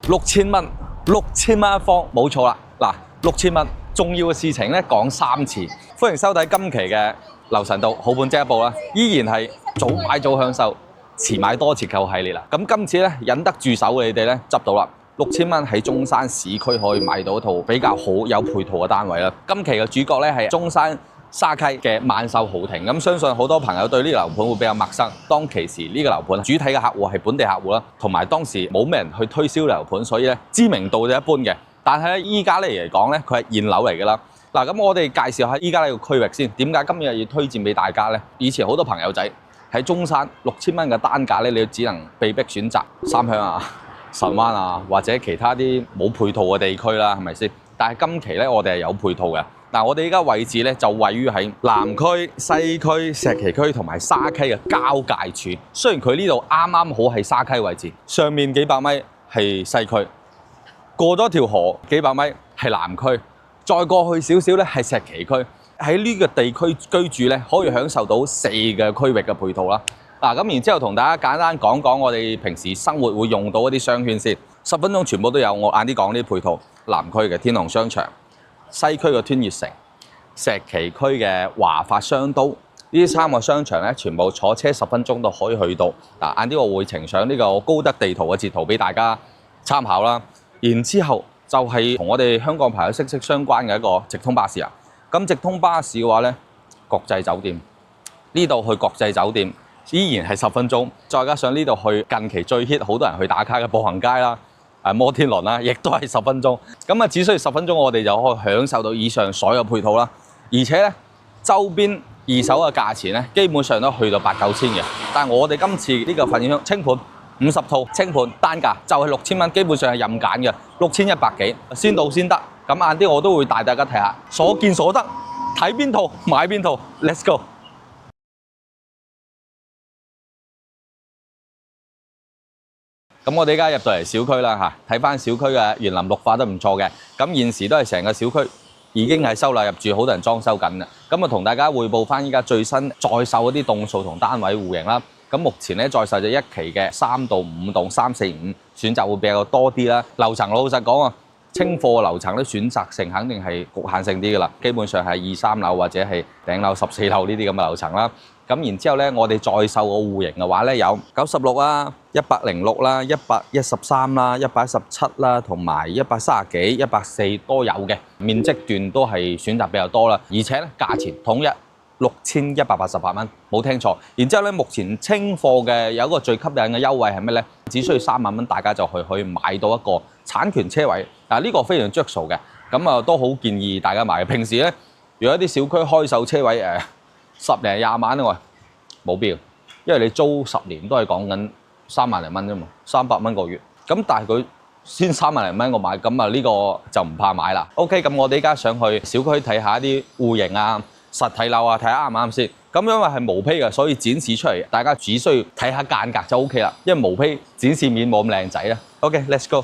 6000蚊，6000蚊一方，冇錯啦。嗱，6000蚊，重要嘅事情咧講3次。歡迎收睇今期嘅劉神道好盤即一報啦，依然係早買早享受，遲買多折扣系列啦。咁今次咧忍得住手嘅你哋咧執到啦，6000蚊喺中山市區可以買到一套比較好有配套嘅單位啦。今期嘅主角咧係中山沙溪嘅萬秀豪庭，咁相信好多朋友對呢個樓盤會比較陌生。當其時呢個樓盤主體嘅客戶係本地客戶啦，同埋當時冇咩人去推銷樓盤，所以咧知名度就一般嘅。但係咧依家嚟講咧，佢係現樓嚟㗎啦。嗱，咁我哋介紹下依家呢個區域先。點解今日要推薦俾大家咧？以前好多朋友仔喺中山6000蚊嘅單價咧，你只能被逼選擇三鄉啊、神灣啊，或者其他啲冇配套嘅地區啦，係咪先？但係今期咧，我哋係有配套嘅。嗱，我哋依家位置咧就位於喺南區、西區、石岐區同埋沙溪嘅交界處。雖然佢呢度啱啱好係沙溪位置，上面幾百米係西區，過咗條河幾百米係南區，再過去少少咧係石岐區。喺呢個地區居住咧，可以享受到4個區域嘅配套啦。嗱，咁然之後同大家簡單講講我哋平時生活會用到一啲商圈先。10分鐘全部都有，我晏啲講呢啲配套。南區嘅天虹商場，西區嘅天悅城，石岐區嘅華發商都，呢3個商場咧，全部坐車10分鐘都可以去到。嗱，晏啲我會呈上呢個高德地圖嘅截圖俾大家參考啦。然之後就係同我哋香港朋友息息相關嘅一個直通巴士啊。咁直通巴士嘅話咧，國際酒店呢度去國際酒店依然係10分鐘，再加上呢度去近期最 hit 好多人去打卡嘅步行街啦。摩天輪啦，亦都係10分鐘。咁啊，只需要10分鐘，我哋就可以享受到以上所有配套啦。而且咧，周邊二手嘅價錢咧，基本上都去到8、9千嘅。但係我哋今次呢個發展商清盤50套清盤單價就係6000蚊，基本上係任揀嘅，6100幾，先到先得。咁晏啲我都會帶大家睇下，所見所得，睇邊套買邊套 ，Let's go！咁我哋而家入到嚟小區啦嚇，睇翻小區嘅園林綠化都唔錯嘅。咁現時都係成個小區已經係收納入住，好多人裝修緊啦。咁啊，同大家匯報翻依家最新在售嗰啲棟數同單位戶型啦。咁目前咧在售就1期嘅3到5棟，3、4、5選擇會比較多啲啦。樓層老實講啊，清貨樓層咧選擇性肯定係局限性啲噶啦，基本上係2、3樓或者係頂樓14樓呢啲咁嘅樓層啦。咁然之後咧，我哋再售個戶型嘅話咧，有96啦、106啦、113啦、117啦，同埋130幾、140都有嘅。面積段都係選擇比較多啦，而且咧價錢統一6188蚊，冇聽錯。然之後咧，目前清貨嘅有一個最吸引嘅優惠係咩咧？只需要3萬蚊，大家就可以買到一個產權車位。嗱，呢個非常着數嘅，咁啊都好建議大家買。平時咧，如果一啲小區開售車位10零20萬喎，冇必要，因為你租10年都係講緊3萬零蚊啫嘛，300蚊個月。咁但係佢先3萬零蚊我買，咁啊呢個就唔怕買啦。OK， 咁我哋而家上去小區睇下啲戶型啊、實體樓啊，睇下啱唔啱先。咁因為係毛坯嘅，所以展示出嚟，大家只需要睇下間隔就 OK 啦。因為毛坯展示面冇咁靚仔啦。OK，let's go。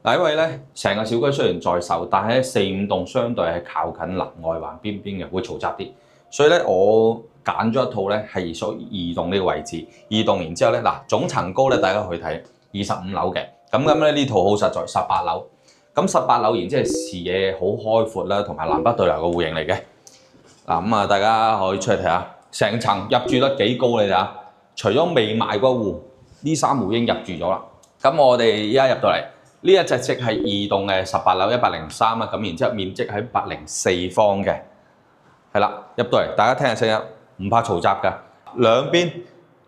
嗱，因為咧成個小區雖然在售，但係咧4、5棟相對係靠近南外環邊邊嘅，會嘈雜啲。所以咧我揀咗一套咧係屬於2棟呢個位置，2棟然之後咧嗱總層高咧大家去睇25樓嘅，咁咧呢套好實在18樓，咁18樓然之後視野好開闊啦，同埋南北對流嘅戶型嚟嘅。嗱咁啊，大家可以出去睇下，成層入住得幾高你睇下，除咗未賣嗰戶，呢3戶已經入住咗啦。咁我哋而家入到嚟。呢一隻即係2棟嘅18樓103啦，咁然之後面積係104方嘅，係啦，入到嚟大家聽下聲音，唔怕嘈雜㗎。兩邊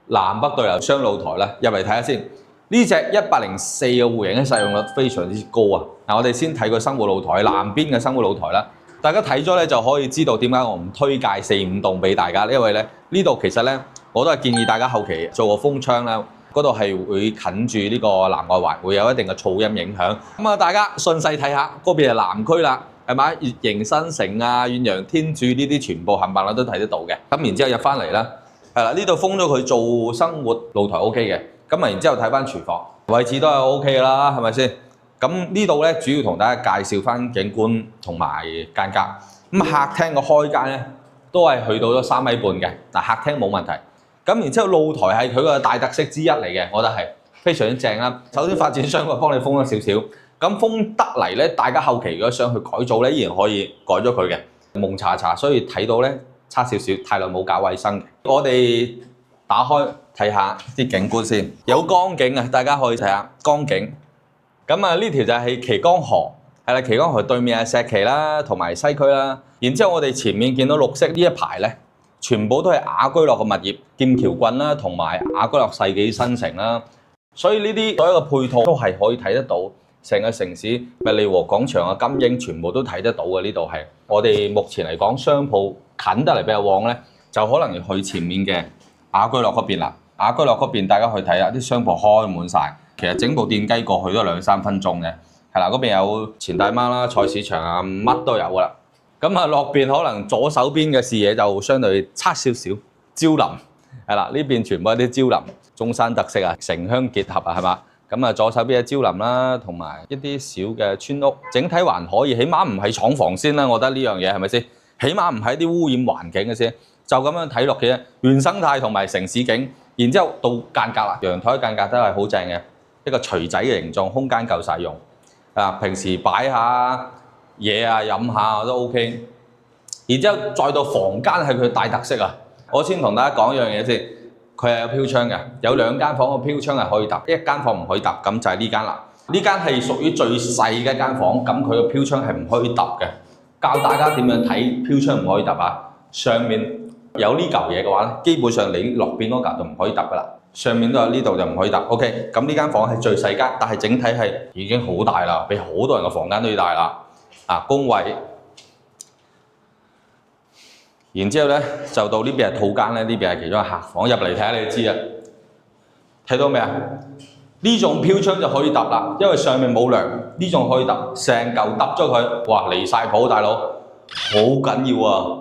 南北對流雙露台啦，入嚟睇下先。呢隻104嘅戶型嘅使用率非常之高啊！嗱，我哋先睇個生活露台，南邊嘅生活露台啦，大家睇咗咧就可以知道點解我唔推介4、5棟俾大家，因為咧呢度其實咧我都係建議大家後期做個風窗啦。嗰度係會近住呢個南外環，會有一定嘅噪音影響。咁啊，大家順勢睇下，嗰邊係南區啦，係咪？月形新城啊、遠洋天柱呢啲全部冚唪唥都睇得到嘅。咁然之後入翻嚟啦，係啦，呢度封咗佢做生活露台 OK 嘅。咁啊，然之後睇翻廚房位置都係 OK 啦，係咪先？咁呢度咧主要同大家介紹翻景觀同埋間隔。咁客廳個開間咧都係去到咗3米半嘅，嗱客廳冇問題。咁然之後露台係佢個大特色之一嚟嘅，我覺得係非常之正啦。首先發展商會幫你封咗少少，咁封得嚟咧，大家後期如果想去改造咧，依然可以改咗佢嘅。蒙查查，所以睇到咧差少少，太耐冇搞衞生嘅。我哋打開睇下啲景觀先，有江景啊，大家可以睇下江景。咁啊，呢條就係綦江河，係啦，綦江河對面係石岐啦，同埋西區啦。然之後我哋前面見到綠色呢一排咧，全部都係雅居樂嘅物業，劍橋郡啦，同埋雅居樂世紀新城啦。所以呢啲所有嘅配套都係可以睇得到。成個城市咪利和廣場啊、金鷹全部都睇得到嘅，呢度係我哋目前嚟講商鋪近得嚟比較旺咧，就可能要去前面嘅雅居樂嗰邊啦。雅居樂嗰邊大家去睇下，啲商鋪開滿晒，其實整部電雞過去都2-3分鐘嘅，係啦。嗰邊有錢大媽啦、菜市場啊，乜都有噶啦。咁啊落邊可能左手邊嘅視野就相對差少少，蕉林係啦，呢邊全部係啲蕉林，中山特色啊，城鄉結合啊，係嘛？咁啊，左手邊嘅蕉林啦，同埋一啲小嘅村屋，整體還可以，起碼唔係廠房先啦。我覺得呢樣嘢係咪先？起碼唔係一啲污染環境嘅先。就咁樣睇落嘅原生態同埋城市景，然之後到間隔啦，陽台間隔都係好正嘅，一個錘仔嘅形狀，空間夠晒用。啊，平時擺下嘢啊、飲下都 OK。然之後再到房間係佢大特色啊！我先同大家講一樣嘢先。佢係有飄窗嘅，有2間房個飄窗係可以揼，一間房唔可以揼，咁就係呢間啦。呢間係屬於最細嘅一間房，咁佢個飄窗係唔可以揼嘅。教大家點樣睇飄窗唔可以揼啊？上面有呢嚿嘢嘅話咧，基本上你落邊嗰嚿就唔可以揼噶啦。上面都有呢度就唔可以揼。OK， 咁呢間房係最細間，但係整體係已經好大啦，比好多人嘅房間都要大啦。啊，工位。然之後咧，就到呢邊係套間咧，呢邊係其中一個客房，入嚟睇下你就知啦。睇到未啊？呢種飄窗就可以揼啦，因為上面冇梁，呢種可以揼，成嚿揼咗佢，哇離晒譜，大佬，好緊要啊！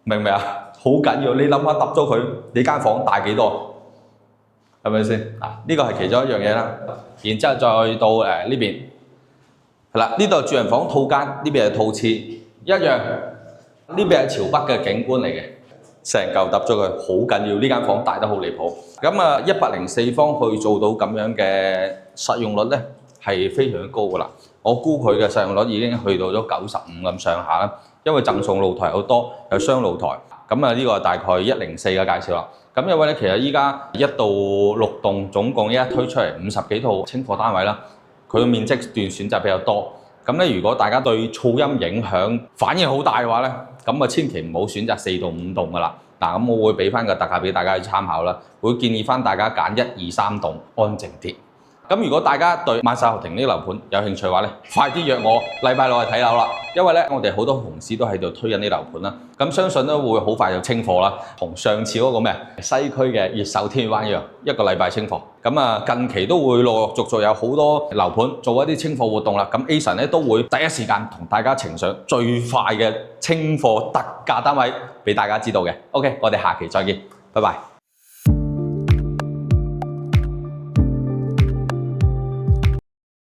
明唔明啊？好緊要，你諗下揼咗佢，你間房大幾多？係咪先？嗱，呢個係其中一樣嘢啦。然之後再到呢邊，係啦，呢度係住人房套間，呢邊係套廁，一樣。呢邊係朝北嘅景觀嚟嘅，成嚿揼咗佢，好緊要。呢間房大得好離譜。咁啊，104方去做到咁樣嘅實用率咧，係非常高噶啦。我估佢嘅實用率已經去到咗95咁上下啦。因為贈送露台好多，有雙露台。咁啊，呢個大概104嘅介紹啦。咁因為咧，其實依家1到6棟總共一推出嚟50幾套清貨單位啦，佢嘅面積段選擇比較多。咁咧，如果大家對噪音影響反應好大嘅話咧，咁啊千祈唔好選擇4到5棟噶啦。嗱，咁我會俾翻個特價俾大家去參考啦，會建議翻大家揀1、2、3棟安靜啲。咁如果大家對萬世豪庭呢個樓盤有興趣嘅話咧，快啲約我禮拜六去睇樓啦，因為咧我哋好多同事都喺度推緊啲樓盤啦，咁相信都會好快就清貨啦，同上次嗰個咩西區嘅越秀天灣一樣，1個禮拜清貨。咁啊近期都會陸陸續續有好多樓盤做一啲清貨活動啦，咁 Ason 咧都會第一時間同大家呈上最快嘅清貨特價單位俾大家知道嘅。OK， 我哋下期再見，拜拜。